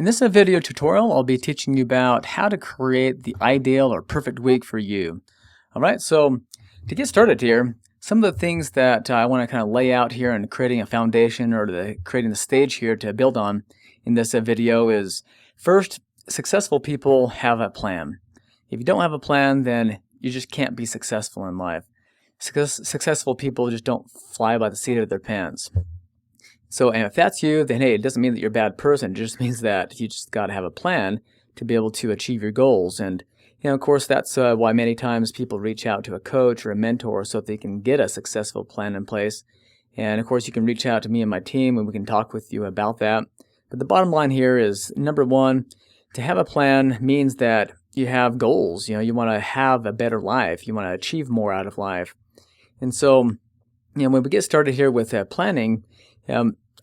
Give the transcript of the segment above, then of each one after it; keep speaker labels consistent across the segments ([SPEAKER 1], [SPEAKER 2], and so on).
[SPEAKER 1] In this video tutorial, I'll be teaching you about how to create the ideal or perfect week for you. All right, so to get started here, some of the things that I want to kind of lay out here in creating a foundation or creating the stage here to build on in this video is, first, successful people have a plan. If you don't have a plan, then you just can't be successful in life. Successful people just don't fly by the seat of their pants. So, and if that's you, then hey, it doesn't mean that you're a bad person. It just means that you just got to have a plan to be able to achieve your goals. And, of course, that's why many times people reach out to a coach or a mentor so that they can get a successful plan in place. And, of course, you can reach out to me and my team and we can talk with you about that. But the bottom line here is, number one, to have a plan means that you have goals. You want to have a better life. You want to achieve more out of life. And so, when we get started here with planning,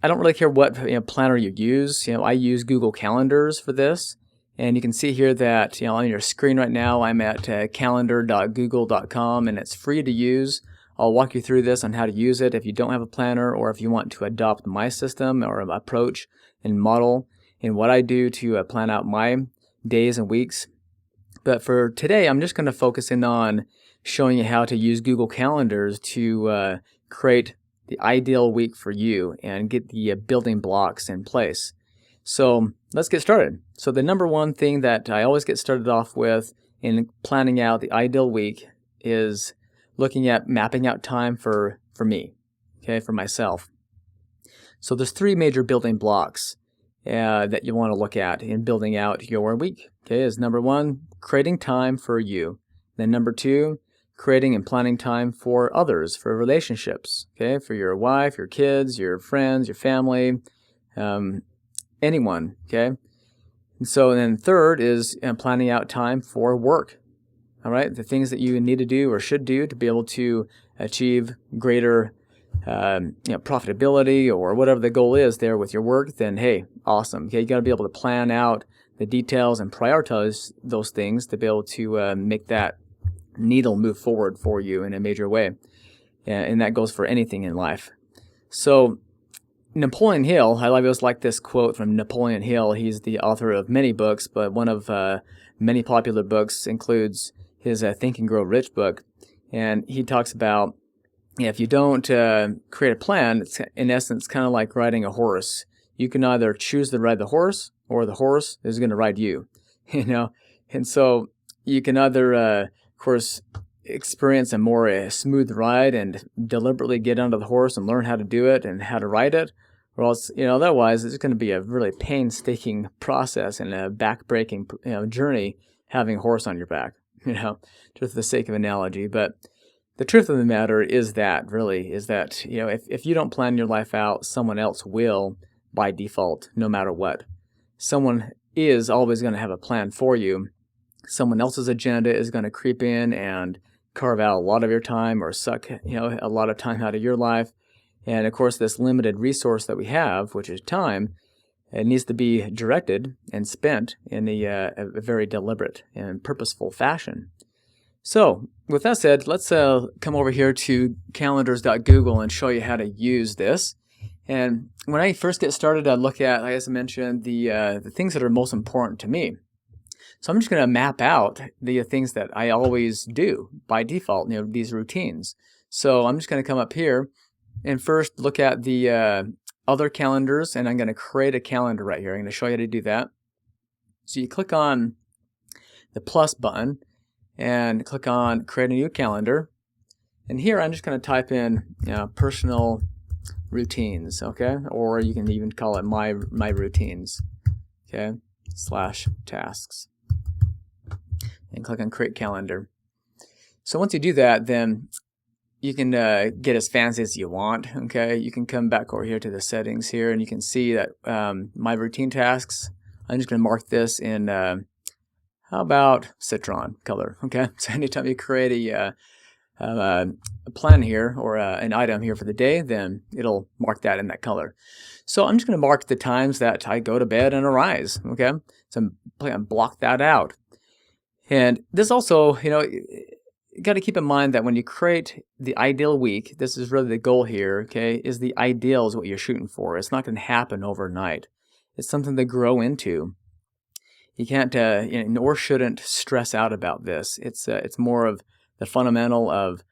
[SPEAKER 1] I don't really care what planner you use. I use Google Calendars for this, and you can see here that on your screen right now I'm at calendar.google.com, and it's free to use. I'll walk you through this on how to use it if you don't have a planner, or if you want to adopt my system or approach and model in what I do to plan out my days and weeks. But for today, I'm just going to focus in on showing you how to use Google Calendars to create the ideal week for you and get the building blocks in place. So let's get started. So the number one thing that I always get started off with in planning out the ideal week is looking at mapping out time for me, for myself. So there's three major building blocks that you want to look at in building out your week. Is number one, creating time for you. Then number two, creating and planning time for others, for relationships, for your wife, your kids, your friends, your family, anyone, And so then third is planning out time for work, all right? The things that you need to do or should do to be able to achieve greater profitability or whatever the goal is there with your work, then hey, awesome. You got to be able to plan out the details and prioritize those things to be able to make that needle move forward for you in a major way. And that goes for anything in life. So Napoleon Hill, I always like this quote from Napoleon Hill. He's the author of many books, but one of many popular books includes his Think and Grow Rich book. And he talks about if you don't create a plan, it's in essence kind of like riding a horse. You can either choose to ride the horse or the horse is going to ride you, And so you can either of course, experience a more smooth ride and deliberately get onto the horse and learn how to do it and how to ride it, or else, otherwise it's going to be a really painstaking process and a back-breaking journey having a horse on your back, just for the sake of analogy. But the truth of the matter is that, if you don't plan your life out, someone else will by default, no matter what. Someone is always going to have a plan for you. Someone else's agenda is going to creep in and carve out a lot of your time or suck, a lot of time out of your life. And of course, this limited resource that we have, which is time, it needs to be directed and spent in a very deliberate and purposeful fashion. So with that said, let's come over here to calendars.google and show you how to use this. And when I first get started, I look at, as I mentioned, the things that are most important to me. So I'm just going to map out the things that I always do by default, these routines. So I'm just going to come up here and first look at the other calendars, and I'm going to create a calendar right here. I'm going to show you how to do that. So you click on the plus button and click on create a new calendar. And here I'm just going to type in personal routines, or you can even call it my routines, /tasks. And click on Create Calendar. So once you do that, then you can get as fancy as you want. You can come back over here to the settings here, and you can see that my routine tasks. I'm just going to mark this in how about citron color. So anytime you create a plan here or an item here for the day, then it'll mark that in that color. So I'm just going to mark the times that I go to bed and arise. So I'm block that out. And this also, you got to keep in mind that when you create the ideal week, this is really the goal here, is the ideal is what you're shooting for. It's not going to happen overnight. It's something to grow into. You can't, nor shouldn't stress out about this. It's more of the fundamental of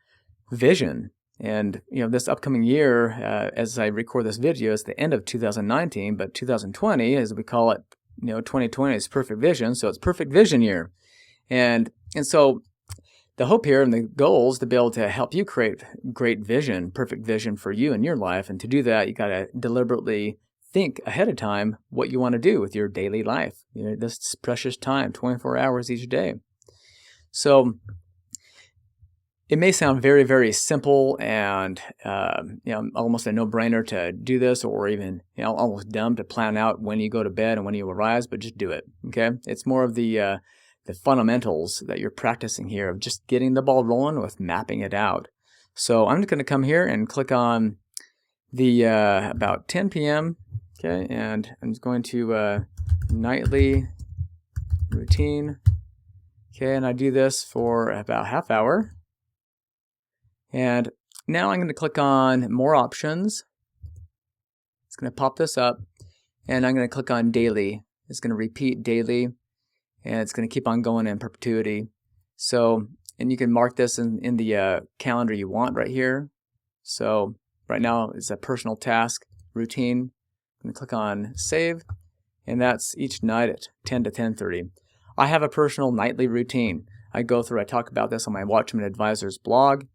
[SPEAKER 1] vision. And this upcoming year, as I record this video, is the end of 2019, but 2020, as we call it, 2020 is perfect vision, so it's perfect vision year. And so the hope here and the goal is to be able to help you create great vision, perfect vision for you in your life. And to do that, you got to deliberately think ahead of time what you want to do with your daily life. This precious time, 24 hours each day. So it may sound very, very simple and almost a no-brainer to do this, or even almost dumb to plan out when you go to bed and when you arise, but just do it. Okay, it's more of the fundamentals that you're practicing here of just getting the ball rolling with mapping it out. So I'm just going to come here and click on the about 10 p.m. Okay, and I'm just going to nightly routine. Okay, and I do this for about half hour. And now I'm going to click on more options. It's going to pop this up, and I'm going to click on daily. It's going to repeat daily, and it's going to keep on going in perpetuity. So, and you can mark this in the calendar you want right here. So right now it's a personal task routine. I'm going to click on save, and that's each night at 10 to 10:30. I have a personal nightly routine. I talk about this on my Watchman Advisors blog,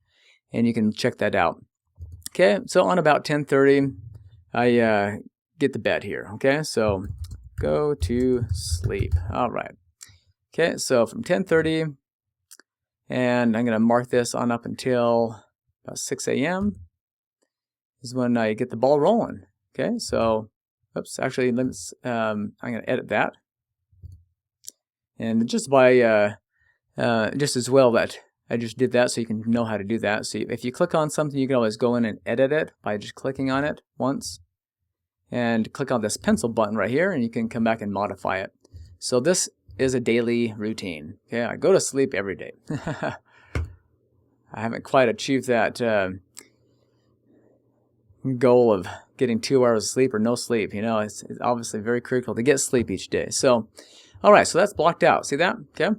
[SPEAKER 1] and you can check that out. Okay, so on about 10:30, I get to bed here. Okay, so go to sleep. All right. Okay, so from 10:30, and I'm going to mark this on up until about 6 a.m. is when I get the ball rolling. Okay, so, oops, actually, I'm going to edit that. And just by, just as well that I just did that so you can know how to do that. So if you click on something, you can always go in and edit it by just clicking on it once. And click on this pencil button right here, and you can come back and modify it. So this is a daily routine. Okay, I go to sleep every day. I haven't quite achieved that goal of getting 2 hours of sleep or no sleep. It's obviously very critical to get sleep each day. So, all right, so that's blocked out. See that? Okay.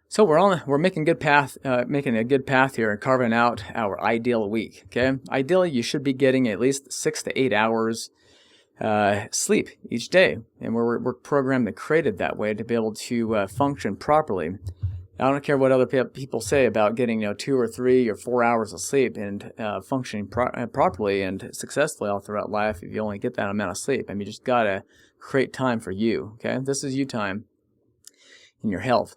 [SPEAKER 1] So we're making a good path here and carving out our ideal week. Okay, ideally you should be getting at least 6 to 8 hours sleep each day, and we're programmed and created that way to be able to function properly. I don't care what other people say about getting 2 or 3 or 4 hours of sleep and functioning properly and successfully all throughout life. If you only get that amount of sleep, you just gotta create time for you. Okay, this is you time in your health.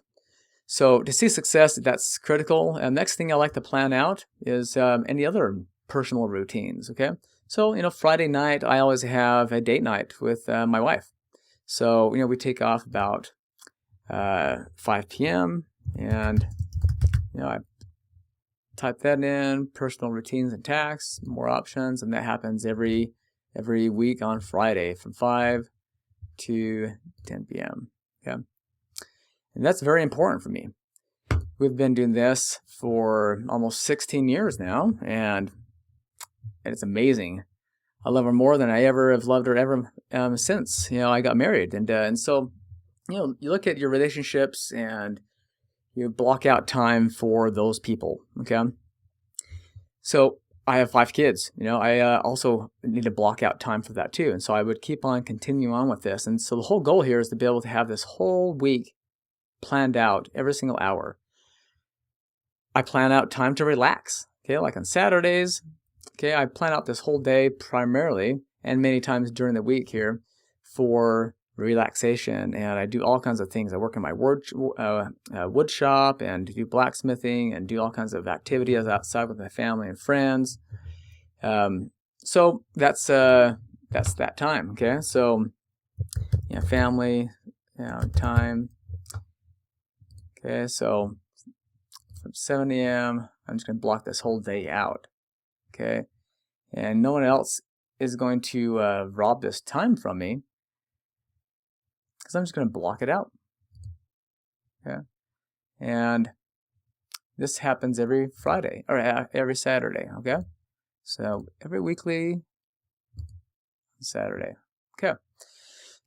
[SPEAKER 1] So to see success, that's critical. And next thing I like to plan out is any other personal routines. Okay, so Friday night I always have a date night with my wife. So we take off about 5 p.m. and I type that in, personal routines and tasks, more options, and that happens every week on Friday from 5 to 10 p.m. Okay. And that's very important for me. We've been doing this for almost 16 years now, and it's amazing. I love her more than I ever have loved her ever since I got married. And so you look at your relationships and you block out time for those people. Okay. So I have 5 kids. I also need to block out time for that too. And so I would keep on continuing on with this. And so the whole goal here is to be able to have this whole week planned out every single hour. I plan out time to relax. Okay, like on Saturdays. Okay, I plan out this whole day primarily, and many times during the week here, for relaxation. And I do all kinds of things. I work in my wood shop and do blacksmithing and do all kinds of activities outside with my family and friends. So that's that time. Okay, so family, time. Okay, so from 7 a.m., I'm just going to block this whole day out. Okay, and no one else is going to rob this time from me because I'm just going to block it out. Okay, and this happens every Friday or every Saturday. Okay, so every weekly Saturday. Okay.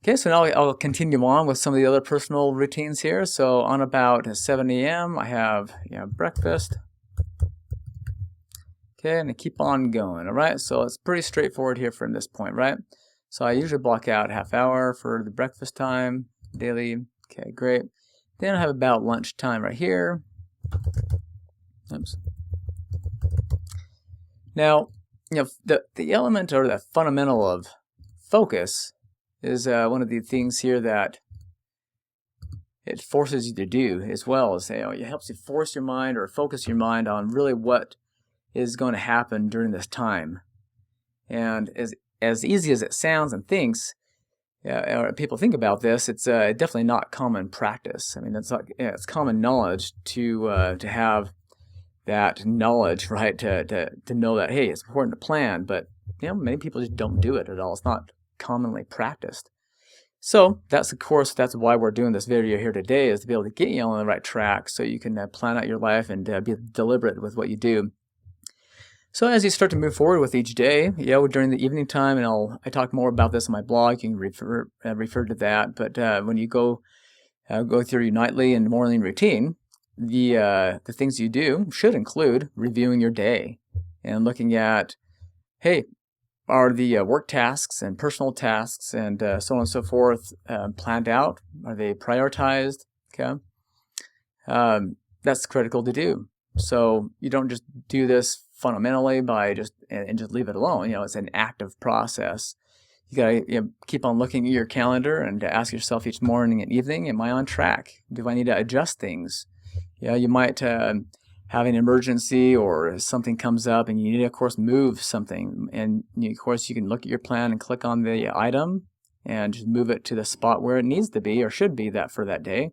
[SPEAKER 1] Okay, so now I'll continue on with some of the other personal routines here. So on about 7 a.m. I have breakfast. Okay, and I keep on going. All right, so it's pretty straightforward here from this point, right? So I usually block out half hour for the breakfast time daily. Okay, great. Then I have about lunch time right here. Oops. Now, the element or the fundamental of focus is one of the things here that it forces you to do, as well as it helps you force your mind or focus your mind on really what is going to happen during this time. And as easy as it sounds and thinks, people think about this, it's definitely not common practice. I mean, it's common knowledge to have that knowledge, right? To know that, hey, it's important to plan, but many people just don't do it at all. It's not commonly practiced. So that's why we're doing this video here today, is to be able to get you on the right track so you can plan out your life and be deliberate with what you do. So as you start to move forward with each day, during the evening time, and I talk more about this on my blog, you can refer to that. But when you go through your nightly and morning routine, the things you do should include reviewing your day and looking at, hey, are the work tasks and personal tasks and so on and so forth planned out? Are they prioritized? Okay, that's critical to do. So you don't just do this fundamentally by just leave it alone. It's an active process. You gotta keep on looking at your calendar and ask yourself each morning and evening, am I on track? Do I need to adjust things? You might have an emergency or something comes up and you need to, of course, move something. And of course, you can look at your plan and click on the item and just move it to the spot where it needs to be or should be for that day.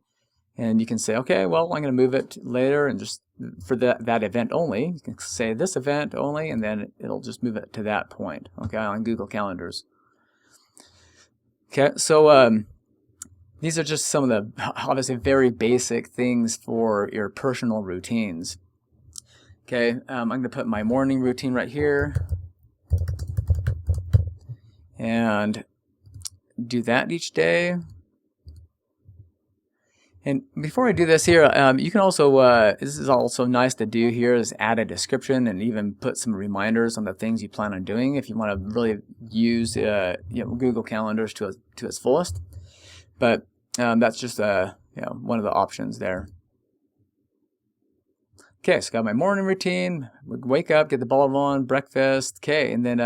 [SPEAKER 1] And you can say, okay, well, I'm going to move it later and just for that event only. You can say this event only, and then it'll just move it to that point, okay, on Google Calendars. Okay, so these are just some of the obviously very basic things for your personal routines. Okay, I'm going to put my morning routine right here and do that each day. And before I do this here, you can also, this is also nice to do here, is add a description and even put some reminders on the things you plan on doing if you want to really use Google Calendars to its fullest. But that's just one of the options there. Okay, so got my morning routine. Wake up, get the ball on, breakfast. Okay, and then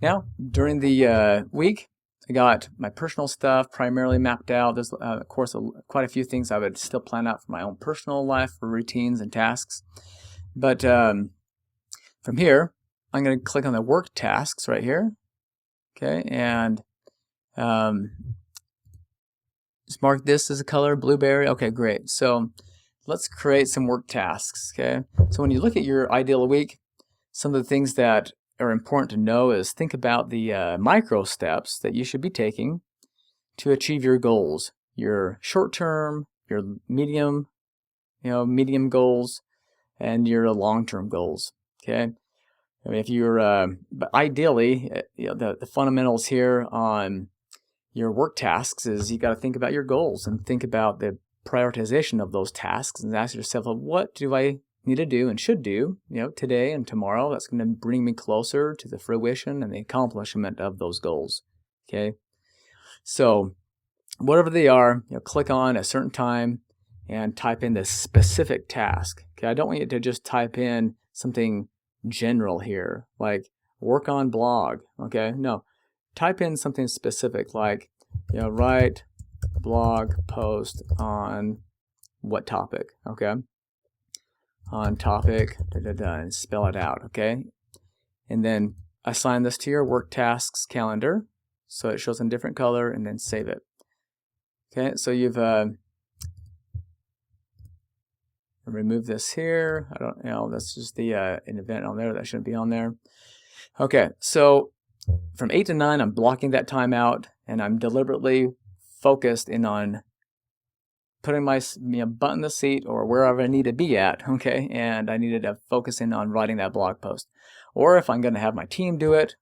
[SPEAKER 1] now during the week, I got my personal stuff primarily mapped out. There's, of course, quite a few things I would still plan out for my own personal life, for routines and tasks. But from here, I'm going to click on the work tasks right here. Okay, and just mark this as a color, blueberry. Okay, great. So let's create some work tasks. Okay, so when you look at your ideal week, some of the things that are important to know is think about the micro steps that you should be taking to achieve your goals, your short-term, your medium goals, and your long-term goals. Okay, I mean, if you're, but ideally, the fundamentals here on your work tasks is you got to think about your goals and think about the prioritization of those tasks and ask yourself, well, what do I need to do and should do, today and tomorrow, that's going to bring me closer to the fruition and the accomplishment of those goals. Okay, so whatever they are, click on a certain time and type in the specific task. Okay, I don't want you to just type in something general here, like work on blog. Okay, no, type in something specific, like write blog post on what topic. Okay, on topic, and spell it out, okay? And then assign this to your work tasks calendar so it shows in different color, and then save it. Okay, so you've remove this here. I don't, that's just the an event on there that shouldn't be on there. Okay, so from 8 to 9, I'm blocking that time out, and I'm deliberately focused in on putting my butt in the seat or wherever I need to be at, okay, and I needed to focus in on writing that blog post. Or if I'm going to have my team do it,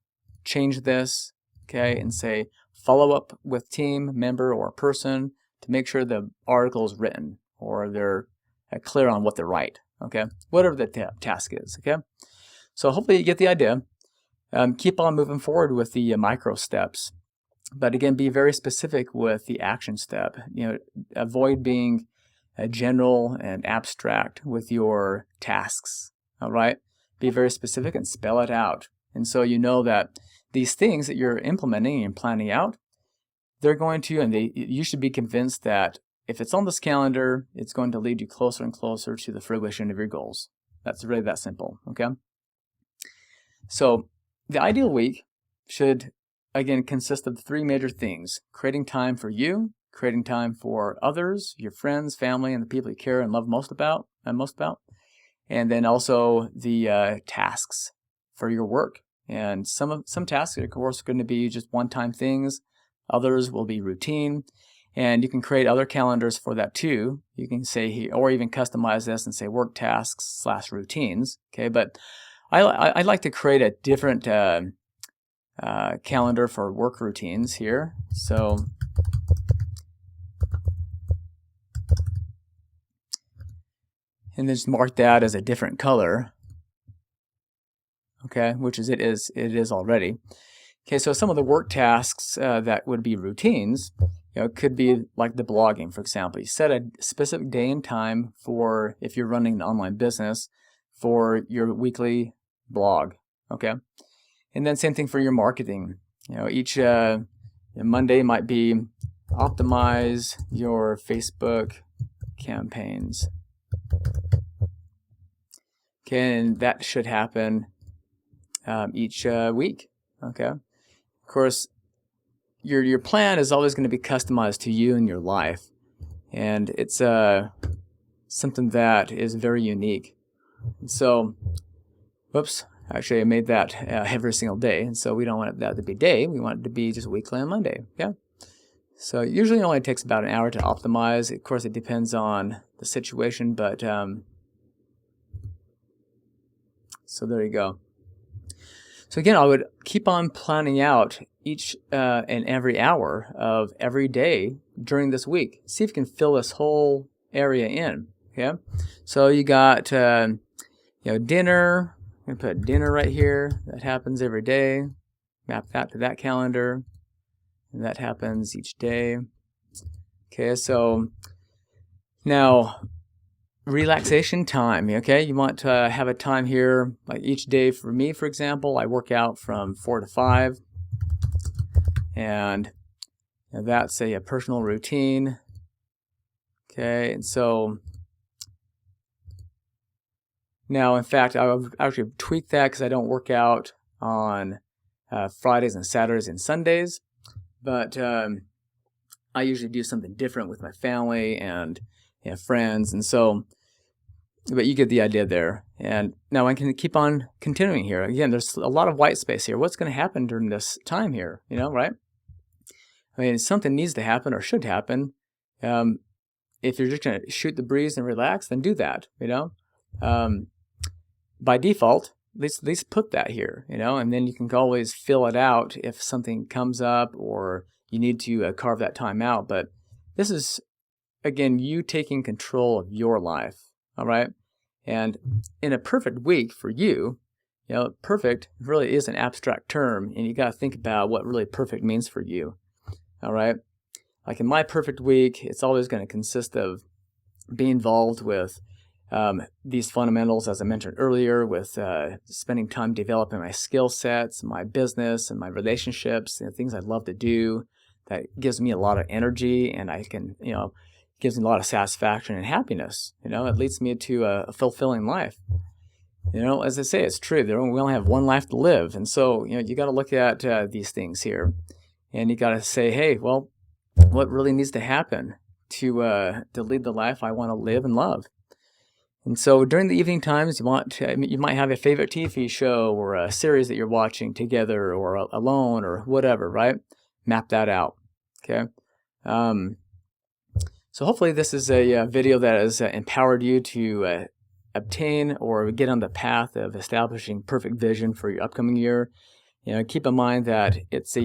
[SPEAKER 1] change this, okay, and say follow up with team member or person to make sure the article is written or they're clear on what to write, okay? Whatever the task is, okay? So hopefully you get the idea. Keep on moving forward with the micro steps, but again, be very specific with the action step. Avoid being general and abstract with your tasks, all right? Be very specific and spell it out. And so you know that these things that you're implementing and planning out, they're going to, and you should be convinced that if it's on this calendar, it's going to lead you closer and closer to the fruition of your goals. That's really that simple, okay? So the ideal week should, again, consist of 3 major things: creating time for you, creating time for others, your friends, family, and the people you care and love most about, and then also the tasks for your work. And some tasks are, of course, going to be just one-time things. Others will be routine. And you can create other calendars for that too. You can say, or even customize this and say work tasks / routines. Okay, but I like to create a different calendar for work routines here. So and then just mark that as a different color. Okay, which is it is already. Okay, so some of the work tasks that would be routines, could be like the blogging, for example. You set a specific day and time for, if you're running an online business, for your weekly blog, okay? And then same thing for your marketing. Each Monday might be optimize your Facebook campaigns. Okay, and that should happen each week, okay? Of course, your plan is always going to be customized to you and your life, and it's something that is very unique. So, whoops, actually I made that every single day, and so we don't want that to be day, we want it to be just weekly on Monday, okay? So usually it only takes about an hour to optimize. Of course, it depends on the situation, but so there you go. So again, I would keep on planning out each and every hour of every day during this week. See if you can fill this whole area in. Okay, so you got dinner. I'm gonna put dinner right here. That happens every day. Map that to that calendar, and that happens each day. Okay, so now relaxation time. Okay, you want to have a time here, like each day. For me, for example, I work out from 4 to 5, and that's a personal routine. Okay, and so now, in fact, I would actually tweak that because I don't work out on Fridays and Saturdays and Sundays, but I usually do something different with my family and friends, and so. But you get the idea there. And now I can keep on continuing here. Again, there's a lot of white space here. What's going to happen during this time here? Right? I mean, something needs to happen or should happen. If you're just going to shoot the breeze and relax, then do that. By default, at least put that here. And then you can always fill it out if something comes up or you need to carve that time out. But this is, again, you taking control of your life. All right. And in a perfect week for you, perfect really is an abstract term, and you got to think about what really perfect means for you. All right. Like in my perfect week, it's always going to consist of being involved with these fundamentals, as I mentioned earlier, with spending time developing my skill sets, my business, and my relationships, things I love to do. That gives me a lot of energy, and I can, gives me a lot of satisfaction and happiness. It leads me to a fulfilling life. As I say, it's true. We only have one life to live. And so, you got to look at these things here. And you got to say, hey, well, what really needs to happen to lead the life I want to live and love? And so during the evening times, you might have a favorite TV show or a series that you're watching together or alone or whatever, right? Map that out, okay? So hopefully this is a video that has empowered you to obtain or get on the path of establishing perfect vision for your upcoming year. Keep in mind that it's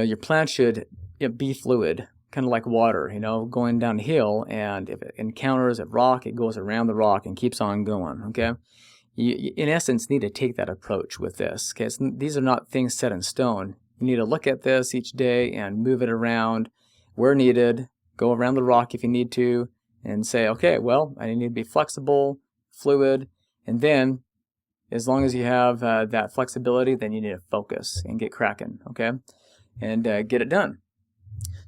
[SPEAKER 1] your plan should be fluid, kind of like water, going down a hill, and if it encounters a rock, it goes around the rock and keeps on going, okay? You in essence, need to take that approach with this, okay? These are not things set in stone. You need to look at this each day and move it around where needed, go around the rock if you need to, and say, okay, well, I need to be flexible, fluid, and then as long as you have that flexibility, then you need to focus and get cracking, okay? And get it done.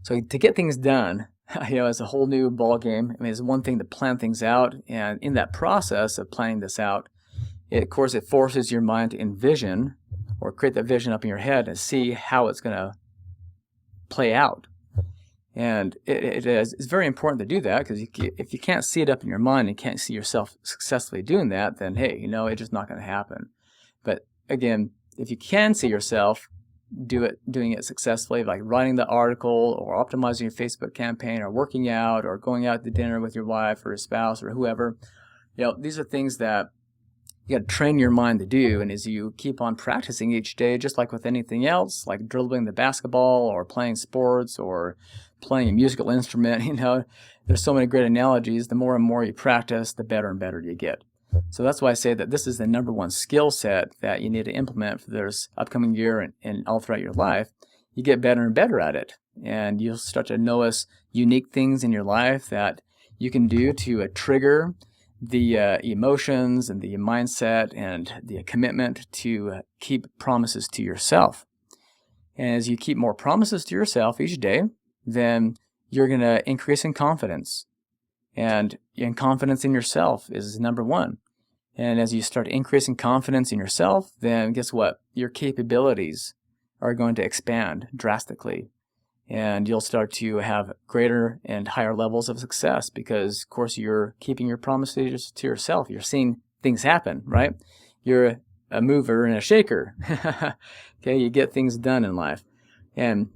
[SPEAKER 1] So to get things done, it's a whole new ball game. I mean, it's one thing to plan things out, and in that process of planning this out, of course, it forces your mind to envision or create that vision up in your head and see how it's going to play out. And it's very important to do that, because if you can't see it up in your mind and can't see yourself successfully doing that, then hey, it's just not going to happen. But again, if you can see yourself doing it successfully, like writing the article or optimizing your Facebook campaign or working out or going out to dinner with your wife or your spouse or whoever, these are things that you got to train your mind to do. And as you keep on practicing each day, just like with anything else, like dribbling the basketball or playing sports or playing a musical instrument, there's so many great analogies. The more and more you practice, the better and better you get. So that's why I say that this is the number one skill set that you need to implement for this upcoming year and all throughout your life. You get better and better at it, and you'll start to notice unique things in your life that you can do to trigger the emotions and the mindset and the commitment to keep promises to yourself. And as you keep more promises to yourself each day, then you're going to increase in confidence. And confidence in yourself is number one. And as you start increasing confidence in yourself, then guess what? Your capabilities are going to expand drastically. And you'll start to have greater and higher levels of success because, of course, you're keeping your promises to yourself. You're seeing things happen, right? You're a mover and a shaker. Okay, you get things done in life. And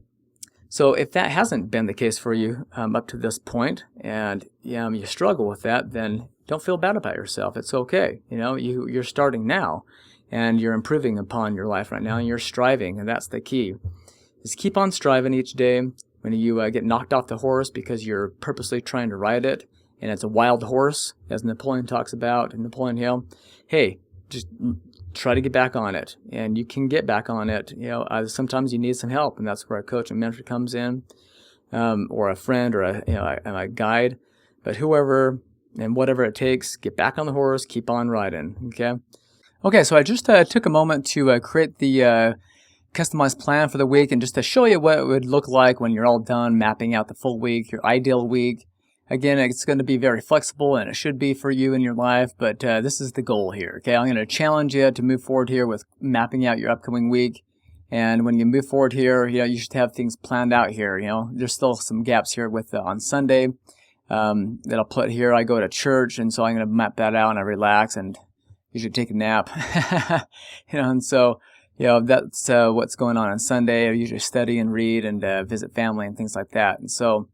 [SPEAKER 1] so if that hasn't been the case for you up to this point, and you struggle with that, then don't feel bad about yourself. It's okay. You're starting now, and you're improving upon your life right now, and you're striving, and that's the key. Just keep on striving each day. When you get knocked off the horse because you're purposely trying to ride it, and it's a wild horse, as Napoleon talks about in Napoleon Hill, hey, just try to get back on it, and you can get back on it. Sometimes you need some help, and that's where a coach and mentor comes in, or a friend, or a guide. But whoever and whatever it takes, get back on the horse, keep on riding. Okay. So I just took a moment to create the customized plan for the week, and just to show you what it would look like when you're all done mapping out the full week, your ideal week. Again, it's going to be very flexible, and it should be for you in your life, but this is the goal here, okay? I'm going to challenge you to move forward here with mapping out your upcoming week, and when you move forward here, you should have things planned out here, There's still some gaps here with on Sunday that I'll put here. I go to church, and so I'm going to map that out, and I relax, and usually take a nap, and so that's what's going on Sunday. I usually study and read and visit family and things like that. And so,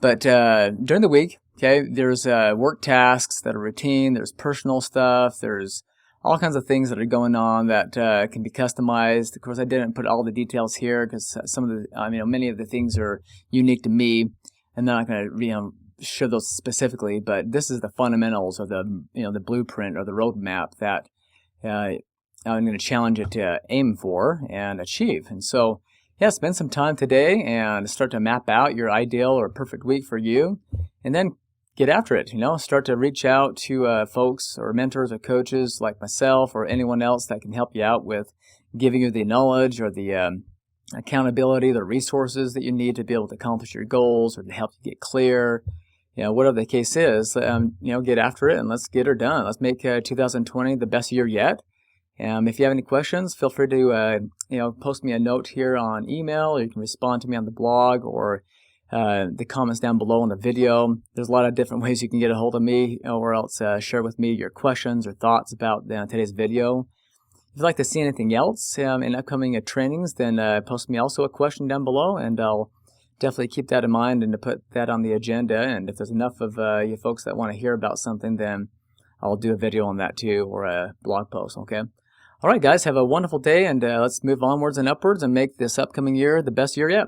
[SPEAKER 1] but during the week, okay, there's work tasks that are routine. There's personal stuff. There's all kinds of things that are going on that can be customized. Of course, I didn't put all the details here because some of the, many of the things are unique to me, and I'm not going to, show those specifically. But this is the fundamentals of the, the blueprint or the roadmap that I'm going to challenge you to aim for and achieve. And so, spend some time today and start to map out your ideal or perfect week for you, and then get after it. Start to reach out to folks or mentors or coaches like myself or anyone else that can help you out with giving you the knowledge or the accountability, the resources that you need to be able to accomplish your goals or to help you get clear. Whatever the case is, get after it and let's get her done. Let's make 2020 the best year yet. If you have any questions, feel free to post me a note here on email, or you can respond to me on the blog or the comments down below on the video. There's a lot of different ways you can get a hold of me, or else share with me your questions or thoughts about today's video. If you'd like to see anything else in upcoming trainings, then post me also a question down below, and I'll definitely keep that in mind and to put that on the agenda. And if there's enough of you folks that want to hear about something, then I'll do a video on that too, or a blog post, okay? All right, guys, have a wonderful day, and let's move onwards and upwards and make this upcoming year the best year yet.